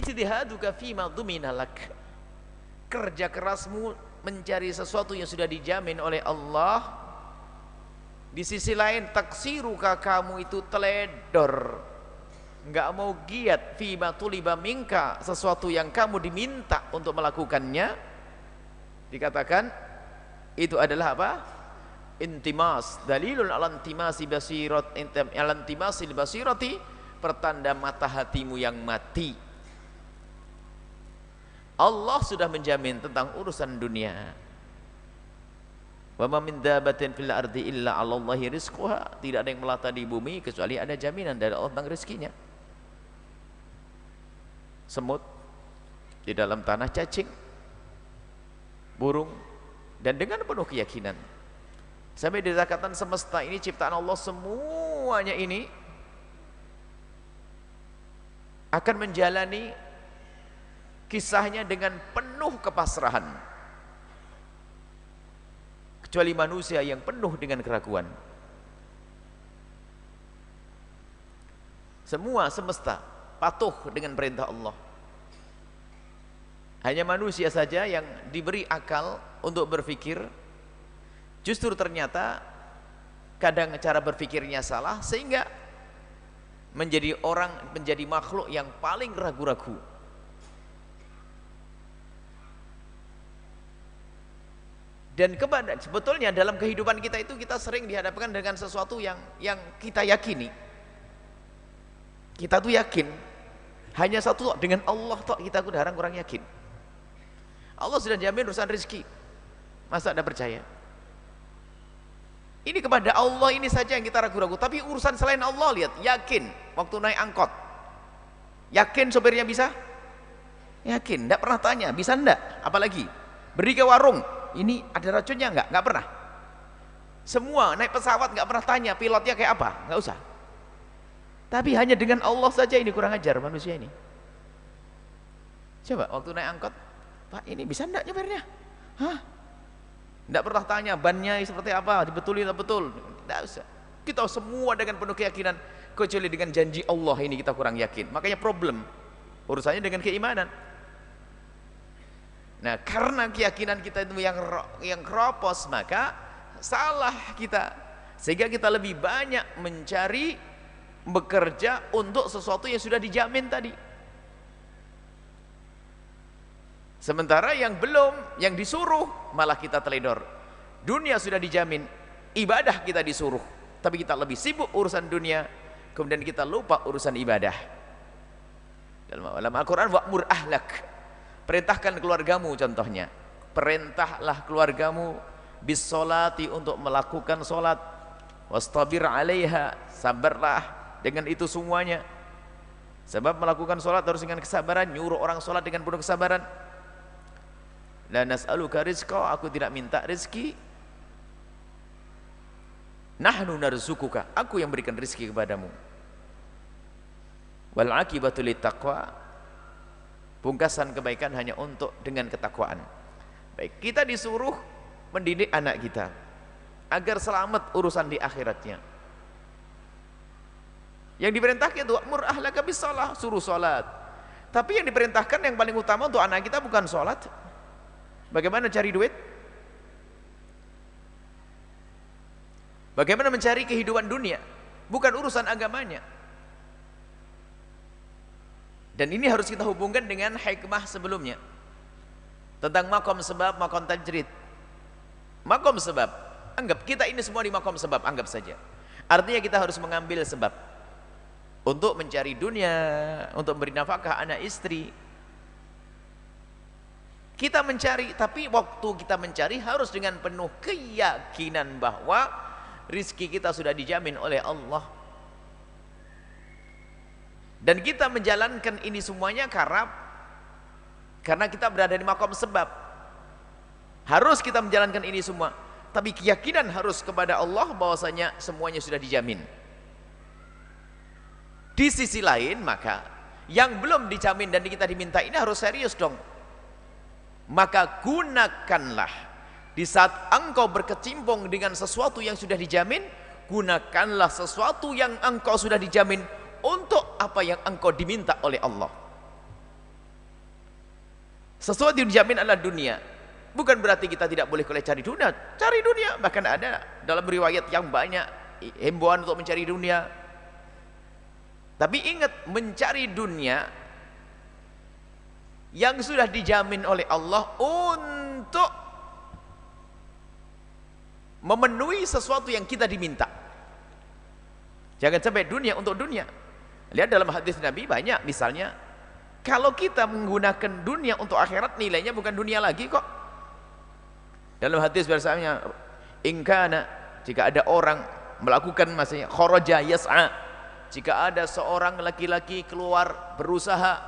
ijtihaduka fima dhumina lak, kerja kerasmu mencari sesuatu yang sudah dijamin oleh Allah. Di sisi lain taksiruka, kamu itu teledor, enggak mau giat fima tuliba minka, sesuatu yang kamu diminta untuk melakukannya. Dikatakan itu adalah apa? Intimas, dalilun ala intimasi basirat, ala intimasil basirati, pertanda mata hatimu yang mati. Allah sudah menjamin tentang urusan dunia. Wa ma min dabbatin fil ardi illa 'alallahi rizquha, tidak ada yang melata di bumi kecuali ada jaminan dari Allah tentang rezekinya. Semut di dalam tanah, cacing, burung, dan dengan penuh keyakinan sampai dikatakan semesta ini ciptaan Allah, semuanya ini akan menjalani kisahnya dengan penuh kepasrahan, kecuali manusia yang penuh dengan keraguan. Semua semesta patuh dengan perintah Allah. Hanya manusia saja yang diberi akal untuk berpikir, justru ternyata kadang cara berpikirnya salah, sehingga menjadi makhluk yang paling ragu-ragu. Dan sebetulnya dalam kehidupan kita itu kita sering dihadapkan dengan sesuatu yang kita yakini. Kita tuh yakin hanya satu, dengan Allah toh kita kurang yakin. Allah sudah jamin urusan rezeki, masa ada percaya? Ini kepada Allah ini saja yang kita ragu-ragu, tapi urusan selain Allah lihat, yakin waktu naik angkot, yakin sopirnya bisa, yakin, tidak pernah tanya bisa enggak, apalagi beri ke warung, ini ada racunnya enggak pernah. Semua naik pesawat enggak pernah tanya pilotnya kayak apa, enggak usah. Tapi hanya dengan Allah saja ini kurang ajar manusia ini. Coba waktu naik angkot, Pak ini bisa enggak nyebernya? Hah? Enggak pernah tanya bannya seperti apa, dibetulin betul. Enggak usah. Kita semua dengan penuh keyakinan, kecuali dengan janji Allah ini kita kurang yakin. Makanya problem urusannya dengan keimanan. Nah, karena keyakinan kita itu yang keropos, maka salah kita. Sehingga kita lebih banyak mencari, bekerja untuk sesuatu yang sudah dijamin tadi. Sementara yang belum, yang disuruh malah kita teledor. Dunia sudah dijamin, ibadah kita disuruh, tapi kita lebih sibuk urusan dunia, kemudian kita lupa urusan ibadah. Dalam Al-Quran, wa'mur ahlak, perintahkan keluargamu, contohnya perintahlah keluargamu bis sholati, untuk melakukan sholat, wastabir alaiha, sabarlah dengan itu semuanya. Sebab melakukan sholat harus dengan kesabaran, nyuruh orang sholat dengan penuh kesabaran. La nas'aluka rizqa, aku tidak minta rezeki. Nahnu narzukuka, aku yang berikan rezeki kepadamu. Wal aqibatu littaqwa, pungkasan kebaikan hanya untuk dengan ketakwaan. Baik, kita disuruh mendidik anak kita agar selamat urusan di akhiratnya. Yang diperintahkan itu wa'mur ahlaka bis-shalah, suruh salat. Tapi yang diperintahkan yang paling utama untuk anak kita bukan salat. Bagaimana cari duit? Bagaimana mencari kehidupan dunia? Bukan urusan agamanya. Dan ini harus kita hubungkan dengan hikmah sebelumnya tentang makom sebab, makom tajrid. Makom sebab, anggap kita ini semua di makom sebab, anggap saja. Artinya kita harus mengambil sebab untuk mencari dunia, untuk beri nafkah anak istri. Kita mencari, tapi waktu kita mencari harus dengan penuh keyakinan bahwa rizki kita sudah dijamin oleh Allah. Dan kita menjalankan ini semuanya karena kita berada di makom sebab. Harus kita menjalankan ini semua, tapi keyakinan harus kepada Allah bahwasanya semuanya sudah dijamin. Di sisi lain, maka yang belum dijamin dan kita diminta ini harus serius dong. Maka gunakanlah di saat engkau berkecimpung dengan sesuatu yang sudah dijamin, gunakanlah sesuatu yang engkau sudah dijamin untuk apa yang engkau diminta oleh Allah. Sesuatu yang dijamin adalah dunia. Bukan berarti kita tidak boleh cari dunia. Cari dunia, bahkan ada dalam riwayat yang banyak himbauan untuk mencari dunia. Tapi ingat, mencari dunia yang sudah dijamin oleh Allah untuk memenuhi sesuatu yang kita diminta. Jangan sampai dunia untuk dunia. Lihat dalam hadis Nabi banyak, misalnya kalau kita menggunakan dunia untuk akhirat, nilainya bukan dunia lagi kok. Dalam hadis bersama, ingkana, jika ada orang melakukan maksudnya kharaja yas'a, jika ada seorang laki-laki keluar berusaha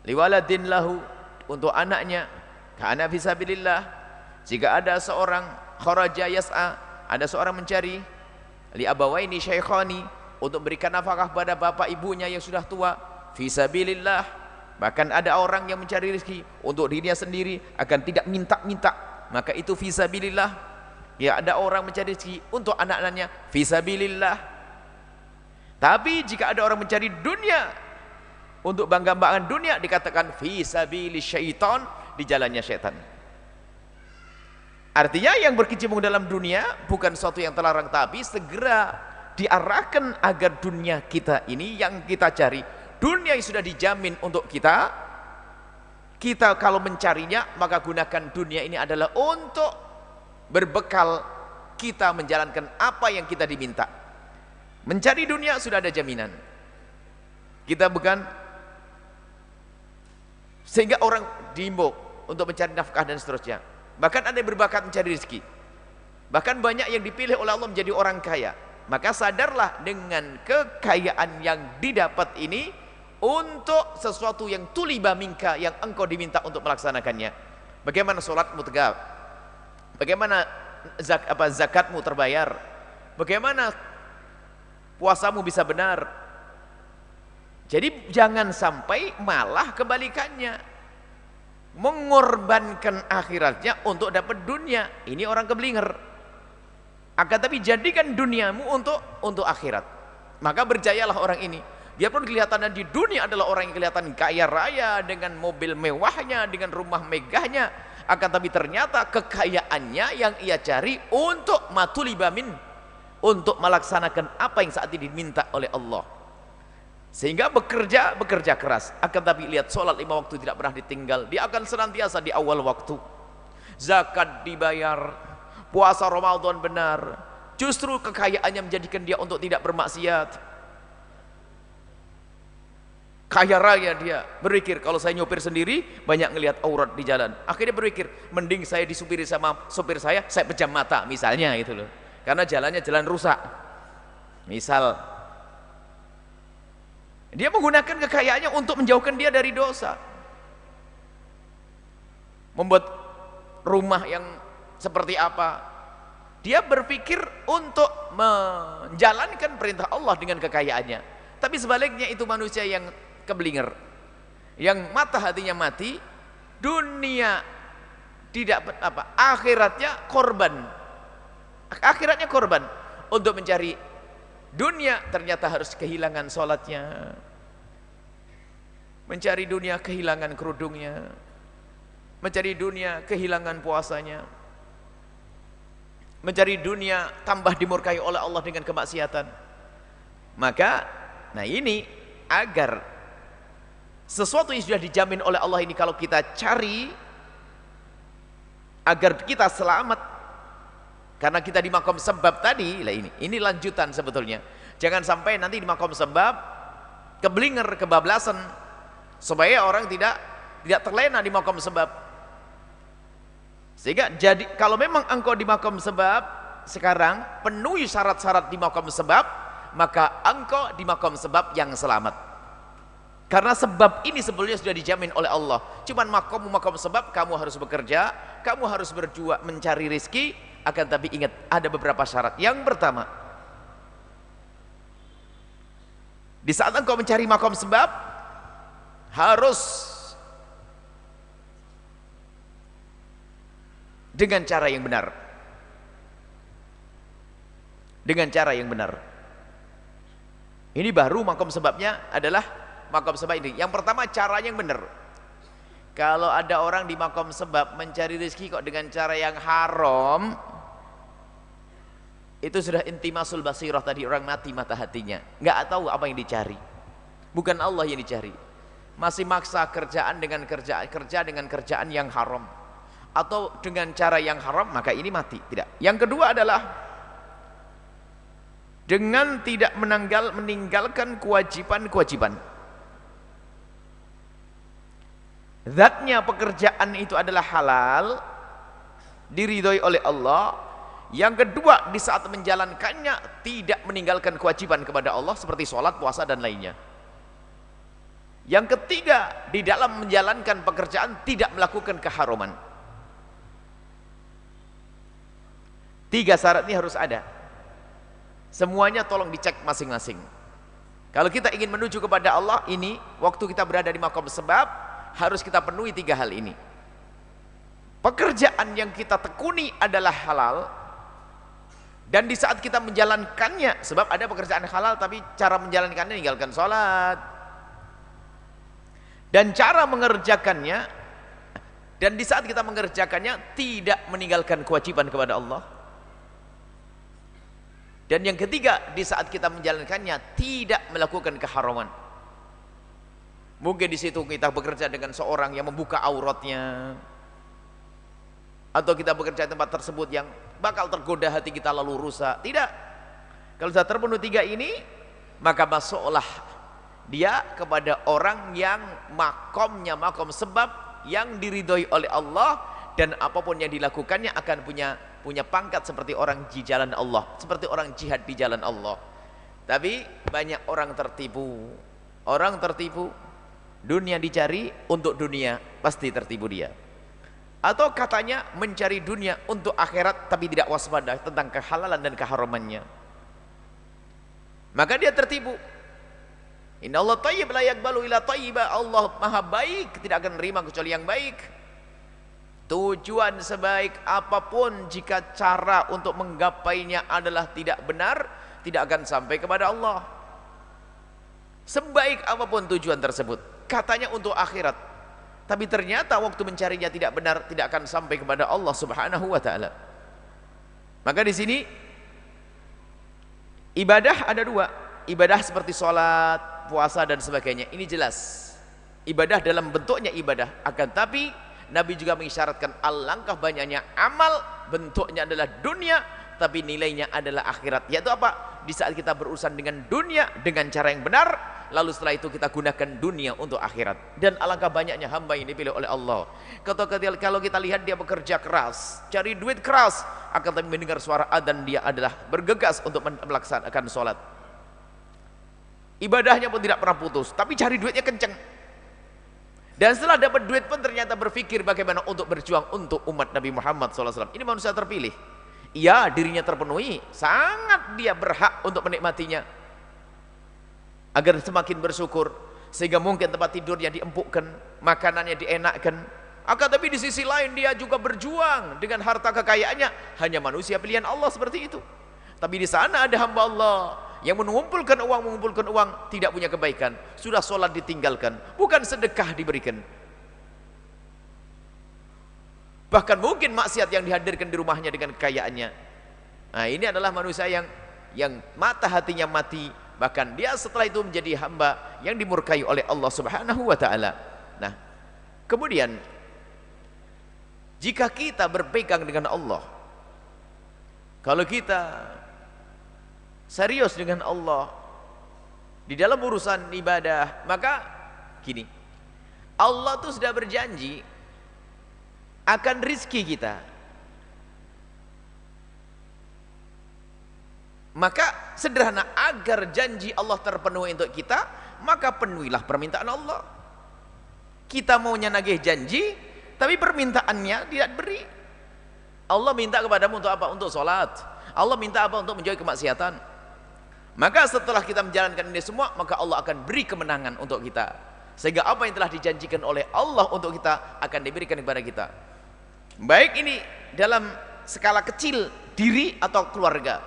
liwaladin lahu, untuk anaknya, kana fisabilillah. Jika ada seorang kharaja yas'a, ada seorang mencari li abawaini syaikhani, untuk berikan nafkah pada bapak ibunya yang sudah tua, fisabilillah. Bahkan ada orang yang mencari rezeki untuk dirinya sendiri, akan tidak minta-minta, maka itu fisabilillah. Ya, ada orang mencari rezeki untuk anak-anaknya, fisabilillah. Tapi jika ada orang mencari dunia untuk bangga-banggaan dunia, dikatakan fisabilis syaitan, di jalannya syaitan. Artinya yang berkecimpung dalam dunia bukan sesuatu yang terlarang, tapi segera diarahkan agar dunia kita ini yang kita cari, dunia yang sudah dijamin untuk kita kalau mencarinya, maka gunakan dunia ini adalah untuk berbekal kita menjalankan apa yang kita diminta. Mencari dunia sudah ada jaminan. Kita bukan, sehingga orang diimbau untuk mencari nafkah dan seterusnya. Bahkan ada yang berbakat mencari rezeki. Bahkan banyak yang dipilih oleh Allah menjadi orang kaya. Maka sadarlah dengan kekayaan yang didapat ini untuk sesuatu yang tuliba minka, yang engkau diminta untuk melaksanakannya. Bagaimana sholatmu tegak, bagaimana zakatmu terbayar, bagaimana puasamu bisa benar. Jadi jangan sampai malah kebalikannya, mengorbankan akhiratnya untuk dapat dunia. Ini orang keblinger. Akan tapi jadikan duniamu untuk akhirat, maka berjayalah orang ini. Biarpun kelihatannya di dunia adalah orang yang kelihatan kaya raya, dengan mobil mewahnya, dengan rumah megahnya, akan tapi ternyata kekayaannya yang ia cari untuk matulibamin, untuk melaksanakan apa yang saat ini diminta oleh Allah. Sehingga bekerja keras, akan tapi lihat sholat 5 waktu tidak pernah ditinggal, dia akan senantiasa di awal waktu, zakat dibayar, puasa Ramadan benar. Justru kekayaannya menjadikan dia untuk tidak bermaksiat. Kaya raya dia, berpikir kalau saya nyopir sendiri banyak ngelihat aurat di jalan. Akhirnya berpikir, mending saya disupiri sama sopir saya pejam mata misalnya, itu loh. Karena jalannya jalan rusak. Misal dia menggunakan kekayaannya untuk menjauhkan dia dari dosa. Membuat rumah yang seperti apa? Dia berpikir untuk menjalankan perintah Allah dengan kekayaannya. Tapi sebaliknya itu manusia yang keblinger, yang mata hatinya mati, dunia tidak apa, akhiratnya korban. Akhiratnya korban untuk mencari dunia, ternyata harus kehilangan sholatnya, mencari dunia kehilangan kerudungnya, mencari dunia kehilangan puasanya, mencari dunia tambah dimurkai oleh Allah dengan kemaksiatan. Maka nah ini, agar sesuatu yang sudah dijamin oleh Allah ini kalau kita cari, agar kita selamat, karena kita di makom sebab tadi lah, ini lanjutan sebetulnya. Jangan sampai nanti di makom sebab keblinger, kebablasan, supaya orang tidak terlena di makom sebab. Sehingga jadi kalau memang engkau di makom sebab sekarang penuhi syarat-syarat di makom sebab, maka engkau di makom sebab yang selamat. Karena sebab ini sebelumnya sudah dijamin oleh Allah. Cuman makom sebab, kamu harus bekerja, kamu harus berjuang mencari rezeki. Akan tapi ingat, ada beberapa syarat. Yang pertama, di saat engkau mencari makom sebab, harus dengan cara yang benar. Dengan cara yang benar. Ini baru makom sebabnya adalah makom sebab ini. Yang pertama, cara yang benar. Kalau ada orang di makom sebab mencari rezeki kok dengan cara yang haram, itu sudah intimasul basirah tadi, orang mati mata hatinya, nggak tahu apa yang dicari. Bukan Allah yang dicari. Masih maksa kerja dengan kerjaan yang haram atau dengan cara yang haram, maka ini mati. Tidak. Yang kedua adalah dengan tidak meninggalkan kewajiban-kewajiban. Zatnya pekerjaan itu adalah halal, diridhoi oleh Allah. Yang kedua, di saat menjalankannya tidak meninggalkan kewajiban kepada Allah seperti sholat, puasa dan lainnya. Yang ketiga, di dalam menjalankan pekerjaan tidak melakukan keharuman. 3 syarat ini harus ada. Semuanya tolong dicek masing-masing. Kalau kita ingin menuju kepada Allah, ini waktu kita berada di makom sebab harus kita penuhi 3 hal ini. Pekerjaan yang kita tekuni adalah halal, dan di saat kita menjalankannya, sebab ada pekerjaan halal tapi cara menjalankannya meninggalkan sholat, dan cara mengerjakannya, dan di saat kita mengerjakannya tidak meninggalkan kewajiban kepada Allah. Dan yang ketiga, di saat kita menjalankannya tidak melakukan keharaman. Mungkin di situ kita bekerja dengan seorang yang membuka auratnya, atau kita bekerja di tempat tersebut yang bakal tergoda hati kita lalu rusak. Tidak. Kalau sudah terpenuhi 3 ini, maka masuklah dia kepada orang yang makomnya makom sebab yang diridhoi oleh Allah, dan apapun yang dilakukannya akan punya pangkat seperti orang di jalan Allah, seperti orang jihad di jalan Allah. Tapi banyak orang tertipu. Orang tertipu, dunia dicari untuk dunia, pasti tertipu dia. Atau katanya mencari dunia untuk akhirat tapi tidak waspada tentang kehalalan dan keharamannya, maka dia tertipu. Innallaha thayyib la yaqbalu illa thayyiba. Allah maha baik, tidak akan menerima kecuali yang baik. Tujuan sebaik apapun, jika cara untuk menggapainya adalah tidak benar, tidak akan sampai kepada Allah. Sebaik apapun tujuan tersebut, katanya untuk akhirat, tapi ternyata waktu mencarinya tidak benar, tidak akan sampai kepada Allah Subhanahu wa taala. Maka di sini ibadah ada 2. Ibadah seperti sholat, puasa dan sebagainya. Ini jelas. Ibadah dalam bentuknya ibadah, akan tapi Nabi juga mengisyaratkan alangkah banyaknya amal bentuknya adalah dunia tapi nilainya adalah akhirat. Yaitu apa? Di saat kita berurusan dengan dunia dengan cara yang benar, lalu setelah itu kita gunakan dunia untuk akhirat. Dan alangkah banyaknya hamba yang dipilih oleh Allah. Kalau kita lihat dia bekerja keras, cari duit keras, akan tapi mendengar suara adzan dia adalah bergegas untuk melaksanakan sholat. Ibadahnya pun tidak pernah putus, tapi cari duitnya kenceng. Dan setelah dapat duit pun ternyata berpikir bagaimana untuk berjuang untuk umat Nabi Muhammad SAW. Ini manusia terpilih. Iya, dirinya terpenuhi, sangat dia berhak untuk menikmatinya, agar semakin bersyukur, sehingga mungkin tempat tidurnya diempukkan, makanannya dienakkan. Akan tapi di sisi lain dia juga berjuang dengan harta kekayaannya. Hanya manusia pilihan Allah seperti itu. Tapi di sana ada hamba Allah yang mengumpulkan uang, tidak punya kebaikan, sudah sholat ditinggalkan, bukan sedekah diberikan, bahkan mungkin maksiat yang dihadirkan di rumahnya dengan kekayaannya. Nah, ini adalah manusia yang mata hatinya mati, bahkan dia setelah itu menjadi hamba yang dimurkai oleh Allah Subhanahu wa taala. Nah, kemudian jika kita berpegang dengan Allah, kalau kita serius dengan Allah di dalam urusan ibadah, maka gini, Allah tuh sudah berjanji akan rizki kita. Maka sederhana, agar janji Allah terpenuhi untuk kita, maka penuhilah permintaan Allah. Kita maunya nagih janji, tapi permintaannya tidak beri. Allah minta kepadamu untuk apa? Untuk sholat. Allah minta apa? Untuk menjauhi kemaksiatan. Maka setelah kita menjalankan ini semua, maka Allah akan beri kemenangan untuk kita, sehingga apa yang telah dijanjikan oleh Allah untuk kita akan diberikan kepada kita. Baik ini dalam skala kecil diri atau keluarga.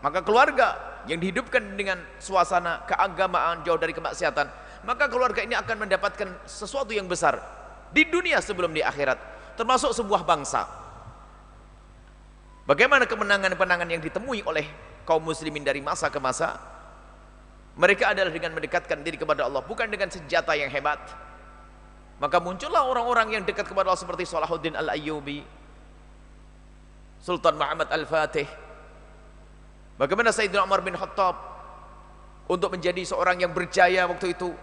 Maka keluarga yang dihidupkan dengan suasana keagamaan, jauh dari kemaksiatan, maka keluarga ini akan mendapatkan sesuatu yang besar. di dunia sebelum di akhirat, termasuk sebuah bangsa. Bagaimana kemenangan-kemenangan yang ditemui oleh kaum muslimin dari masa ke masa? Mereka adalah dengan mendekatkan diri kepada Allah, bukan dengan senjata yang hebat. Maka muncullah orang-orang yang dekat kepada Allah seperti Salahuddin Al-Ayyubi, Sultan Muhammad Al-Fatih. Bagaimana Sayyidina Umar bin Khattab untuk menjadi seorang yang berjaya waktu itu,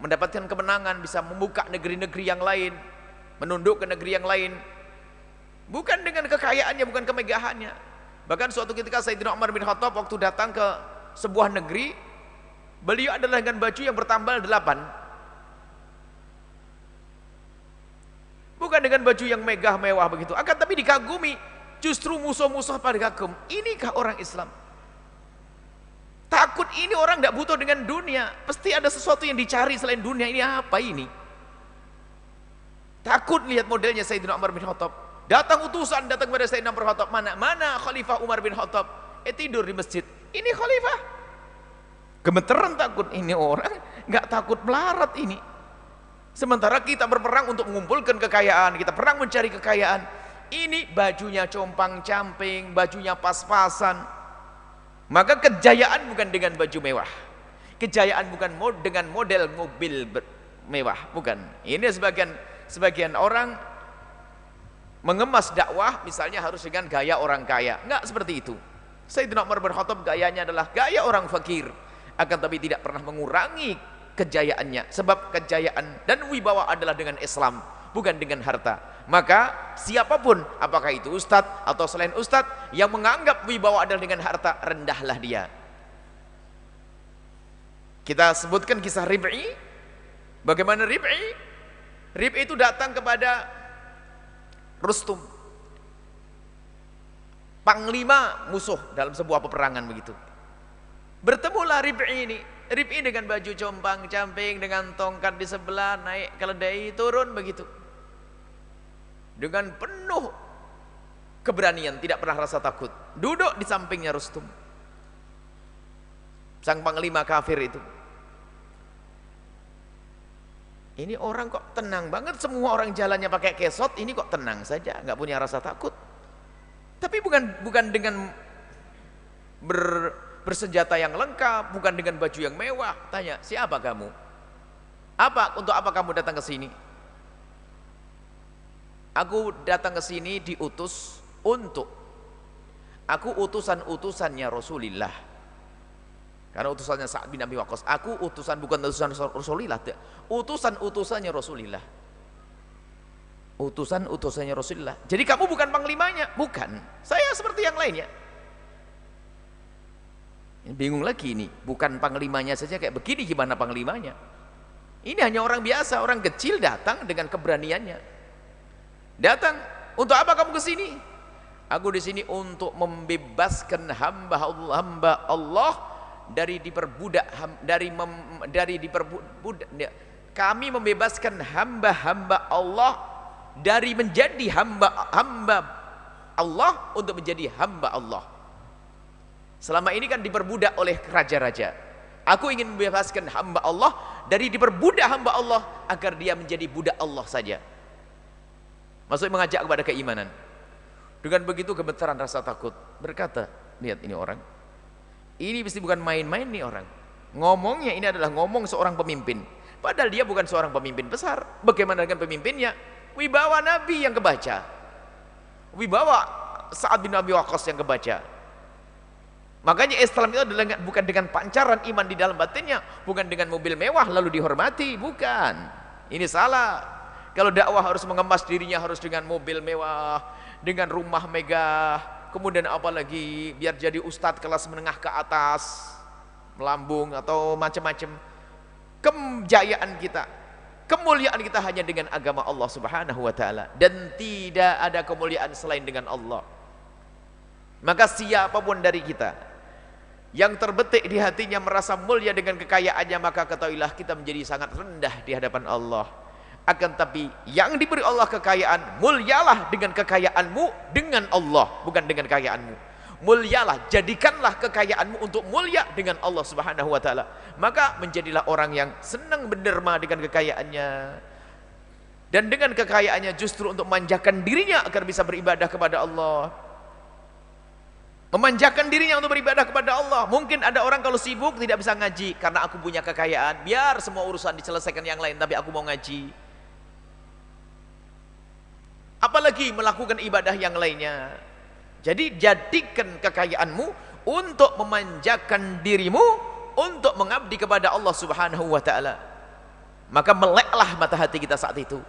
mendapatkan kemenangan, bisa membuka negeri-negeri yang lain, menunduk ke negeri yang lain, bukan dengan kekayaannya, bukan kemegahannya. Bahkan suatu ketika Sayyidina Umar bin Khattab waktu datang ke sebuah negeri, beliau adalah dengan baju yang bertambal 8, bukan dengan baju yang megah mewah begitu, akan tapi dikagumi. Justru musuh-musuh pada kagum, inikah orang Islam? Takut ini orang tidak butuh dengan dunia, pasti ada sesuatu yang dicari selain dunia. Ini apa ini? Takut lihat modelnya Sayyidina Umar bin Khattab. Datang utusan, datang kepada Sayyidina Umar bin Khattab. Mana Khalifah Umar bin Khattab? Tidur di masjid. Ini Khalifah. Gemeteran takut, ini orang nggak takut melarat ini. Sementara kita berperang untuk mengumpulkan kekayaan, kita perang mencari kekayaan. Ini bajunya compang-camping, bajunya pas-pasan. Maka kejayaan bukan dengan baju mewah, kejayaan bukan dengan model mobil mewah, bukan. Ini sebagian orang mengemas dakwah misalnya harus dengan gaya orang kaya. Enggak seperti itu. Sayyidina Umar bin Khattab gayanya adalah gaya orang fakir, akan tapi tidak pernah mengurangi kejayaannya, sebab kejayaan dan wibawa adalah dengan Islam, bukan dengan harta. Maka siapapun, apakah itu ustadz atau selain ustadz, yang menganggap wibawa adalah dengan harta, rendahlah dia. Kita sebutkan kisah Rib'i. Bagaimana Rib'i? Rib'i itu datang kepada Rustum, panglima musuh dalam sebuah peperangan begitu. Bertemulah Rib'i ini. Rib'i dengan baju compang-camping, dengan tongkat di sebelah, naik keledai, turun begitu. Dengan penuh keberanian, tidak pernah rasa takut. Duduk di sampingnya Rustum, sang panglima kafir itu. Ini orang kok tenang banget, semua orang jalannya pakai kesot, ini kok tenang saja, nggak punya rasa takut. Tapi bukan dengan bersenjata yang lengkap, bukan dengan baju yang mewah. Tanya, siapa kamu? Untuk apa kamu datang ke sini? Aku datang ke sini diutus untuk, aku utusan-utusannya Rasulullah. Karena utusannya Sa'ad bin Abi Waqqas. Aku utusan, bukan utusan Rasulullah, utusan-utusannya Rasulullah. Utusan-utusannya Rasulullah. Jadi kamu bukan panglimanya? Bukan. Saya seperti yang lainnya. Bingung lagi ini, bukan panglimanya saja kayak begini, gimana panglimanya? Ini hanya orang biasa, orang kecil datang dengan keberaniannya. Datang, untuk apa kamu ke sini? Aku di sini untuk membebaskan hamba Allah dari diperbudak, kami membebaskan hamba-hamba Allah dari menjadi hamba Allah untuk menjadi hamba Allah. Selama ini kan diperbudak oleh raja-raja. Aku ingin membebaskan hamba Allah dari diperbudak hamba Allah agar dia menjadi budak Allah saja. Maksudnya mengajak kepada keimanan. Dengan begitu gemetaran rasa takut. Berkata, lihat ini orang, ini mesti bukan main-main nih orang. Ngomongnya ini adalah ngomong seorang pemimpin. Padahal dia bukan seorang pemimpin besar. Bagaimana dengan pemimpinnya? Wibawa Nabi yang kebaca, wibawa Sa'ad bin Abi Waqqas yang kebaca. Makanya Islam itu adalah bukan dengan pancaran iman di dalam batinnya, bukan dengan mobil mewah lalu dihormati, bukan. Ini salah. Kalau dakwah harus mengemas dirinya harus dengan mobil mewah, dengan rumah megah, kemudian apalagi biar jadi ustadz kelas menengah ke atas, melambung atau macam-macam. Kejayaan kita, kemuliaan kita hanya dengan agama Allah Subhanahu wa taala, dan tidak ada kemuliaan selain dengan Allah. Maka siapapun dari kita yang terbetik di hatinya merasa mulia dengan kekayaannya, maka ketahuilah kita menjadi sangat rendah di hadapan Allah. Akan tapi yang diberi Allah kekayaan, mulyalah dengan kekayaanmu dengan Allah, bukan dengan kekayaanmu. Mulyalah, jadikanlah kekayaanmu untuk mulia dengan Allah Subhanahu wa taala. Maka menjadilah orang yang senang berderma dengan kekayaannya. Dan dengan kekayaannya justru untuk memanjakan dirinya agar bisa beribadah kepada Allah. Memanjakan dirinya untuk beribadah kepada Allah. Mungkin ada orang kalau sibuk tidak bisa ngaji karena aku punya kekayaan, biar semua urusan diselesaikan yang lain tapi aku mau ngaji. Apalagi melakukan ibadah yang lainnya. Jadi jadikan kekayaanmu untuk memanjakan dirimu untuk mengabdi kepada Allah Subhanahu wa taala. Maka meleklah mata hati kita saat itu.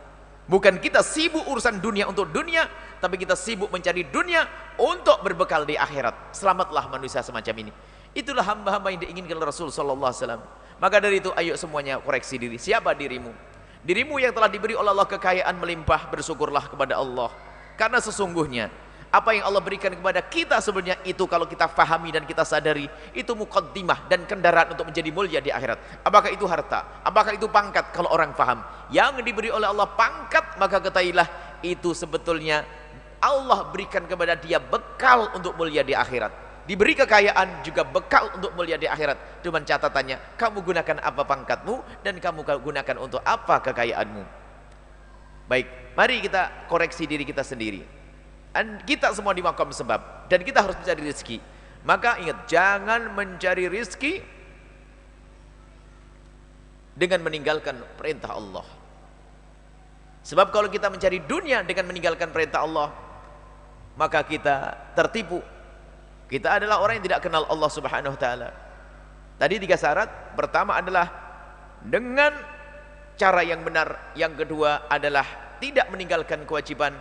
Bukan kita sibuk urusan dunia untuk dunia, tapi kita sibuk mencari dunia untuk berbekal di akhirat. Selamatlah manusia semacam ini. Itulah hamba-hamba yang diinginkan oleh Rasul sallallahu alaihi wasallam. Maka dari itu ayo semuanya koreksi diri. Siapa dirimu? Dirimu yang telah diberi oleh Allah kekayaan melimpah, bersyukurlah kepada Allah. Karena sesungguhnya apa yang Allah berikan kepada kita sebenarnya itu kalau kita fahami dan kita sadari, itu muqaddimah dan kendaraan untuk menjadi mulia di akhirat. Apakah itu harta? Apakah itu pangkat? Kalau orang faham yang diberi oleh Allah pangkat, maka ketahuilah itu sebetulnya Allah berikan kepada dia bekal untuk mulia di akhirat. Diberi kekayaan juga bekal untuk mulia di akhirat. Cuman catatannya, kamu gunakan apa pangkatmu dan kamu gunakan untuk apa kekayaanmu. Baik, mari kita koreksi diri kita sendiri. Dan kita semua di makam sebab, dan kita harus mencari rezeki. Maka ingat, jangan mencari rezeki dengan meninggalkan perintah Allah. Sebab kalau kita mencari dunia dengan meninggalkan perintah Allah, maka kita tertipu. Kita adalah orang yang tidak kenal Allah Subhanahu wa taala. Tadi 3 syarat. Pertama adalah dengan cara yang benar. Yang kedua adalah tidak meninggalkan kewajiban.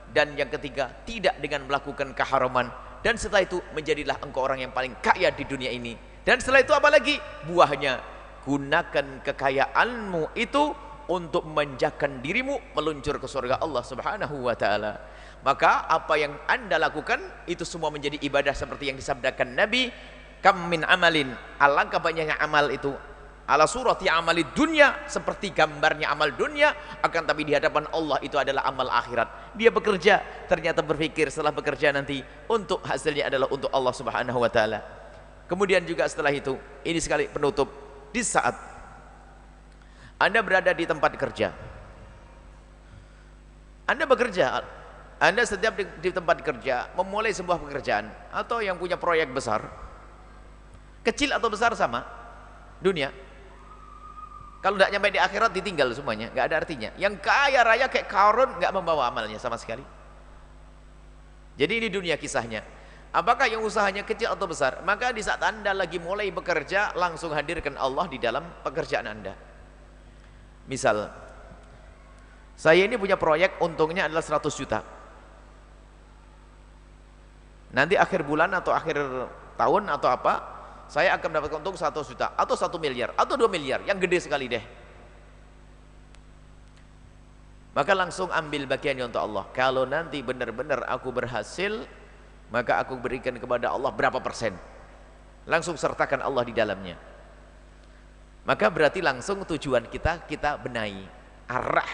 Dan yang ketiga, tidak dengan melakukan keharaman. Dan setelah itu menjadilah engkau orang yang paling kaya di dunia ini. Dan setelah itu apa lagi? Buahnya, gunakan kekayaanmu itu untuk memanjakan dirimu meluncur ke surga Allah Subhanahu wa taala. Maka apa yang Anda lakukan itu semua menjadi ibadah seperti yang disabdakan Nabi, kam min amalin, alangkah banyaknya amal itu, ala surati amali dunia, seperti gambarnya amal dunia, akan tapi di hadapan Allah itu adalah amal akhirat. Dia bekerja, ternyata berpikir setelah bekerja nanti untuk hasilnya adalah untuk Allah Subhanahu wa taala. Kemudian juga setelah itu, ini sekali penutup, di saat Anda berada di tempat kerja, Anda bekerja, Anda setiap di tempat kerja memulai sebuah pekerjaan, atau yang punya proyek besar, kecil atau besar sama, dunia. Kalau tidak nyampe di akhirat ditinggal semuanya, nggak ada artinya. Yang kaya raya kayak Qarun nggak membawa amalnya sama sekali. Jadi ini dunia kisahnya. Apakah yang usahanya kecil atau besar? Maka di saat Anda lagi mulai bekerja, langsung hadirkan Allah di dalam pekerjaan Anda. Misal, saya ini punya proyek, untungnya adalah 100 juta. Nanti akhir bulan atau akhir tahun atau apa, saya akan mendapatkan untung 100 juta atau 1 miliar atau 2 miliar, yang gede sekali deh. Maka langsung ambil bagiannya untuk Allah. Kalau nanti benar-benar aku berhasil, maka aku berikan kepada Allah berapa persen. Langsung sertakan Allah di dalamnya. Maka berarti langsung tujuan kita benahi arah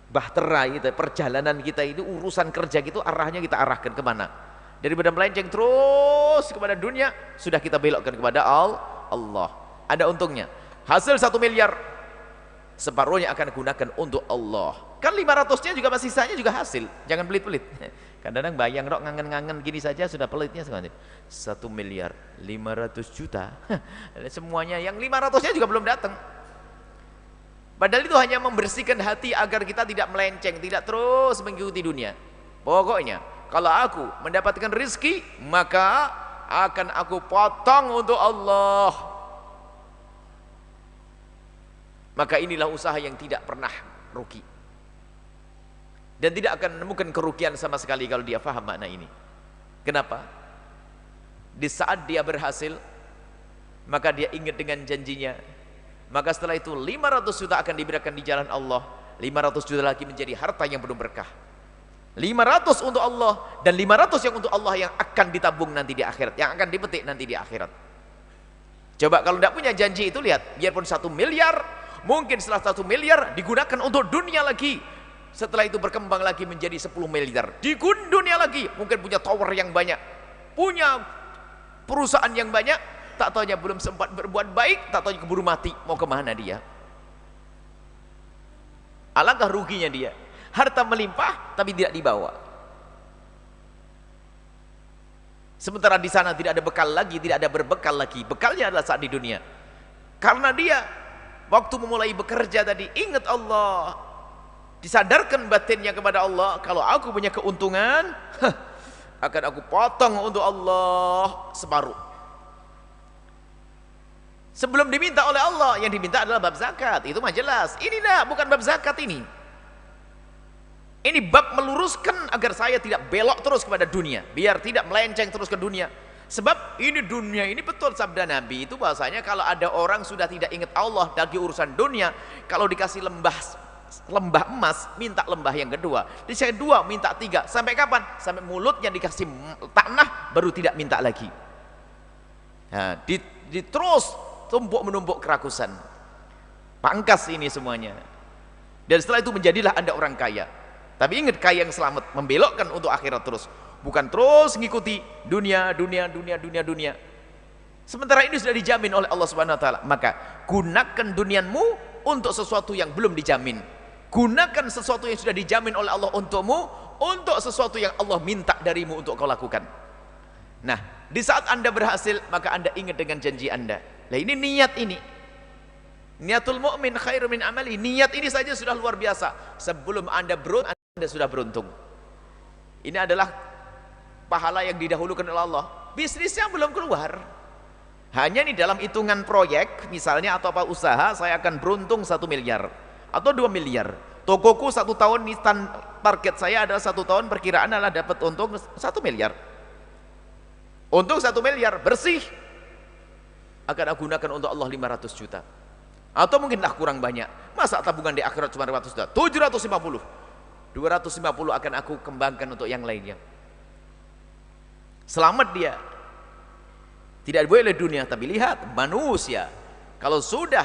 bahtera itu, perjalanan kita itu, urusan kerja gitu, arahnya kita arahkan kemana? Daripada melenceng terus kepada dunia, sudah kita belokkan kepada Allah. Ada untungnya. Hasil 1 miliar, separuhnya akan gunakan untuk Allah. Kan 500-nya juga masih sisanya juga hasil. Jangan pelit-pelit. Kadang-kadang bayang dok, ngangen-ngangen gini saja sudah pelitnya semuanya. 1 miliar 500 juta. Semuanya yang 500-nya juga belum datang. Padahal itu hanya membersihkan hati agar kita tidak melenceng, tidak terus mengikuti dunia. Pokoknya kalau aku mendapatkan rezeki, maka akan aku potong untuk Allah. Maka inilah usaha yang tidak pernah rugi. Dan tidak akan menemukan kerugian sama sekali kalau dia faham makna ini. Kenapa? Di saat dia berhasil, maka dia ingat dengan janjinya. Maka setelah itu 500 juta akan diberikan di jalan Allah. 500 juta lagi menjadi harta yang penuh berkah. 500 untuk Allah dan 500 yang untuk Allah yang akan ditabung nanti di akhirat, yang akan dipetik nanti di akhirat. Coba kalau tidak punya janji itu, lihat, biarpun 1 miliar, mungkin setelah 1 miliar digunakan untuk dunia lagi. Setelah itu berkembang lagi menjadi 10 miliar. Di dunia lagi, mungkin punya tower yang banyak, punya perusahaan yang banyak, tak tahunya belum sempat berbuat baik, tak tahunya keburu mati, mau kemana dia? Alangkah ruginya dia. Harta melimpah tapi tidak dibawa. Sementara di sana tidak ada bekal lagi, tidak ada berbekal lagi. Bekalnya adalah saat di dunia. Karena dia waktu memulai bekerja tadi ingat Allah, disadarkan batinnya kepada Allah, kalau aku punya keuntungan, akan aku potong untuk Allah separuh. Sebelum diminta oleh Allah, yang diminta adalah bab zakat. Itu mah jelas. Ini dah bukan bab zakat ini. Ini bab meluruskan agar saya tidak belok terus kepada dunia, biar tidak melenceng terus ke dunia. Sebab ini dunia, ini betul sabda Nabi itu bahasanya kalau ada orang sudah tidak ingat Allah lagi urusan dunia, kalau dikasih lembah emas, minta lembah yang kedua, dikasih dua, minta tiga, sampai kapan? Sampai mulutnya dikasih tanah baru tidak minta lagi. Nah, terus tumpuk menumpuk kerakusan, pangkas ini semuanya. Dan setelah itu menjadilah Anda orang kaya. Tapi ingat, kaya yang selamat membelokkan untuk akhirat terus, bukan terus ngikuti dunia. Sementara ini sudah dijamin oleh Allah Subhanahu wa taala. Maka gunakan duniamu untuk sesuatu yang belum dijamin. Gunakan sesuatu yang sudah dijamin oleh Allah untukmu untuk sesuatu yang Allah minta darimu untuk kau lakukan. Nah, di saat Anda berhasil, maka Anda ingat dengan janji Anda. Nah, ini niat ini. Niatul mu'min khairu min amali. Niat ini saja sudah luar biasa. Sebelum Anda beruntung, Anda sudah beruntung. Ini adalah pahala yang didahulukan oleh Allah. Bisnisnya belum keluar. Hanya nih dalam hitungan proyek, misalnya atau apa usaha, saya akan beruntung 1 miliar atau 2 miliar. Tokoku 1 tahun, target saya adalah 1 tahun perkiraan adalah dapat untung 1 miliar. Untung 1 miliar bersih akan aku gunakan untuk Allah 500 juta. Atau mungkinlah kurang banyak. Masa tabungan di akhirat cuma 500 juta? 750. 250 akan aku kembangkan untuk yang lainnya. Selamat dia. Tidak boleh dunia, tapi lihat manusia kalau sudah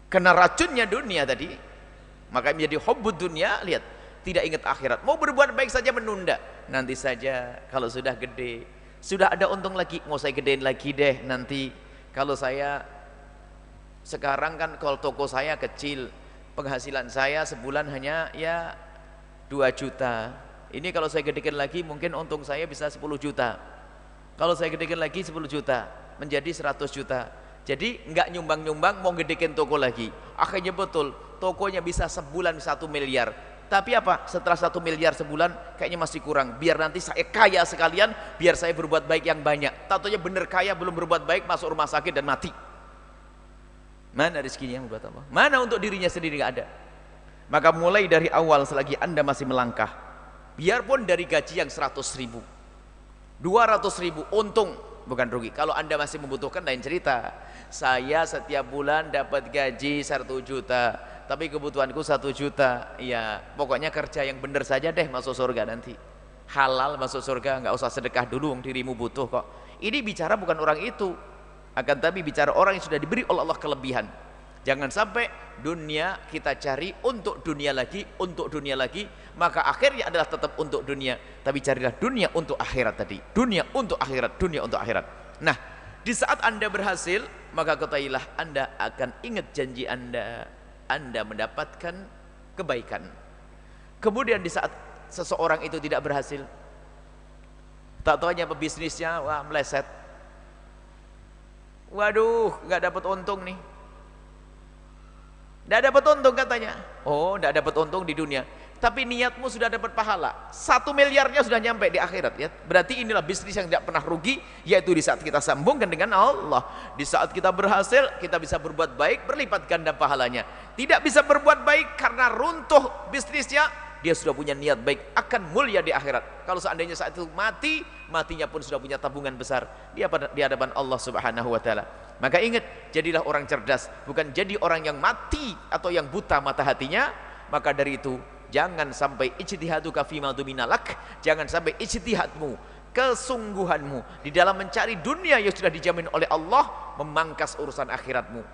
kena racunnya dunia tadi, maka menjadi hubbud dunia. Lihat, tidak ingat akhirat, mau berbuat baik saja menunda. Nanti saja kalau sudah gede, sudah ada untung lagi, mau saya gedein lagi deh nanti. Kalau saya sekarang kan, kalau toko saya kecil, penghasilan saya sebulan hanya ya 2 juta. Ini kalau saya gedekan lagi mungkin untung saya bisa 10 juta. Kalau saya gedekan lagi 10 juta menjadi 100 juta. Jadi enggak nyumbang-nyumbang, mau gedekan toko lagi. Akhirnya betul, tokonya bisa sebulan 1 miliar. Tapi apa? Setelah 1 miliar sebulan kayaknya masih kurang. Biar nanti saya kaya sekalian, biar saya berbuat baik yang banyak. Tatonya bener kaya, belum berbuat baik, masuk rumah sakit dan mati. Mana rezekinya yang buat Allah? Mana untuk dirinya sendiri? Nggak ada. Maka mulai dari awal selagi Anda masih melangkah, biarpun dari gaji yang 100 ribu, 200 ribu untung, bukan rugi. Kalau Anda masih membutuhkan, lain cerita. Saya setiap bulan dapat gaji 1 juta, tapi kebutuhanku 1 juta. Ya pokoknya kerja yang benar saja deh, masuk surga nanti. Halal masuk surga, nggak usah sedekah dulu, dirimu butuh kok. Ini bicara bukan orang itu, akan tapi bicara orang yang sudah diberi oleh Allah kelebihan. Jangan sampai dunia kita cari untuk dunia lagi, maka akhirnya adalah tetap untuk dunia. Tapi carilah dunia untuk akhirat tadi. Dunia untuk akhirat, dunia untuk akhirat. Nah, di saat Anda berhasil, maka ketahuilah Anda akan ingat janji Anda. Anda mendapatkan kebaikan. Kemudian di saat seseorang itu tidak berhasil, tak tahunya pebisnisnya, wah meleset. Waduh, nggak dapat untung nih. Nggak dapat untung katanya. Oh, nggak dapat untung di dunia, tapi niatmu sudah dapat pahala. 1 miliarnya sudah nyampe di akhirat ya. Berarti inilah bisnis yang tidak pernah rugi, yaitu di saat kita sambungkan dengan Allah. Di saat kita berhasil, kita bisa berbuat baik, berlipat ganda pahalanya. Tidak bisa berbuat baik karena runtuh bisnisnya, dia sudah punya niat baik, akan mulia di akhirat. Kalau seandainya saat itu mati, matinya pun sudah punya tabungan besar di hadapan Allah Subhanahu wa taala. Maka ingat, jadilah orang cerdas, bukan jadi orang yang mati atau yang buta mata hatinya. Maka dari itu, jangan sampai ijtihaduka fima duminalak, jangan sampai ijtihadmu, kesungguhanmu di dalam mencari dunia yang sudah dijamin oleh Allah memangkas urusan akhiratmu.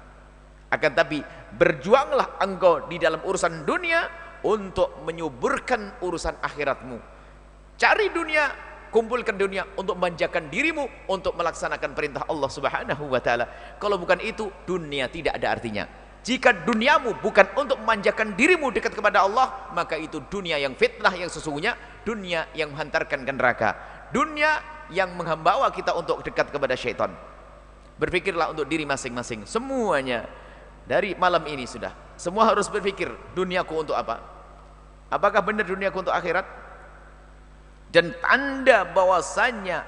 Akan tapi berjuanglah engkau di dalam urusan dunia untuk menyuburkan urusan akhiratmu. Cari dunia, kumpulkan dunia untuk memanjakan dirimu, untuk melaksanakan perintah Allah Subhanahu wa taala. Kalau bukan itu, dunia tidak ada artinya. Jika duniamu bukan untuk memanjakan dirimu dekat kepada Allah, maka itu dunia yang fitnah, yang sesungguhnya dunia yang menghantarkan ke neraka, dunia yang membawa kita untuk dekat kepada syaitan. Berpikirlah untuk diri masing-masing. Semuanya dari malam ini sudah, semua harus berpikir, duniaku untuk apa? Apakah benar duniaku untuk akhirat? Dan tanda bahwasannya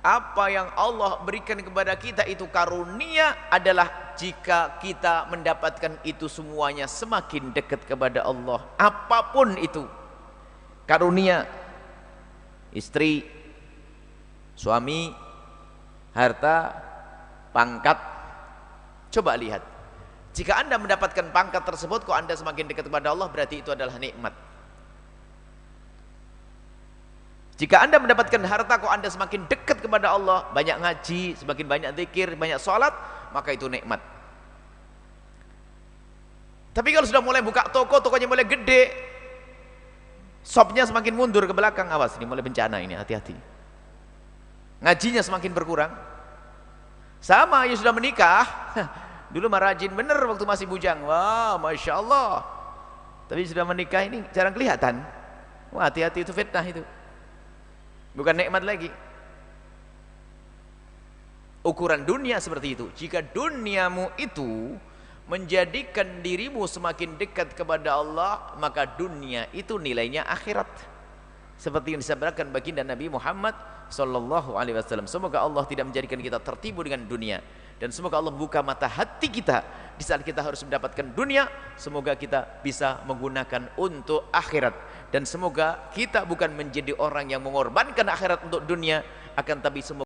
apa yang Allah berikan kepada kita itu karunia adalah jika kita mendapatkan itu semuanya semakin dekat kepada Allah. Apapun itu karunia, istri, suami, harta, pangkat. Coba lihat, jika Anda mendapatkan pangkat tersebut kok Anda semakin dekat kepada Allah, berarti itu adalah nikmat. Jika Anda mendapatkan harta kok Anda semakin dekat kepada Allah, banyak ngaji, semakin banyak zikir, banyak sholat, maka itu nikmat. Tapi kalau sudah mulai buka toko, tokonya mulai gede, shopnya semakin mundur ke belakang, awas ini mulai bencana ini, hati-hati. Ngajinya semakin berkurang. Sama yang sudah menikah, dulu mah rajin bener waktu masih bujang, wah Masya Allah. Tapi sudah menikah ini jarang kelihatan. Wah hati-hati, itu fitnah itu. Bukan nikmat lagi. Ukuran dunia seperti itu. Jika duniamu itu menjadikan dirimu semakin dekat kepada Allah, maka dunia itu nilainya akhirat. Seperti yang disabdakan baginda Nabi Muhammad sallallahu alaihi wasallam. Semoga Allah tidak menjadikan kita tertipu dengan dunia, dan semoga Allah membuka mata hati kita di saat kita harus mendapatkan dunia. Semoga kita bisa menggunakan untuk akhirat, dan semoga kita bukan menjadi orang yang mengorbankan akhirat untuk dunia, akan tapi semoga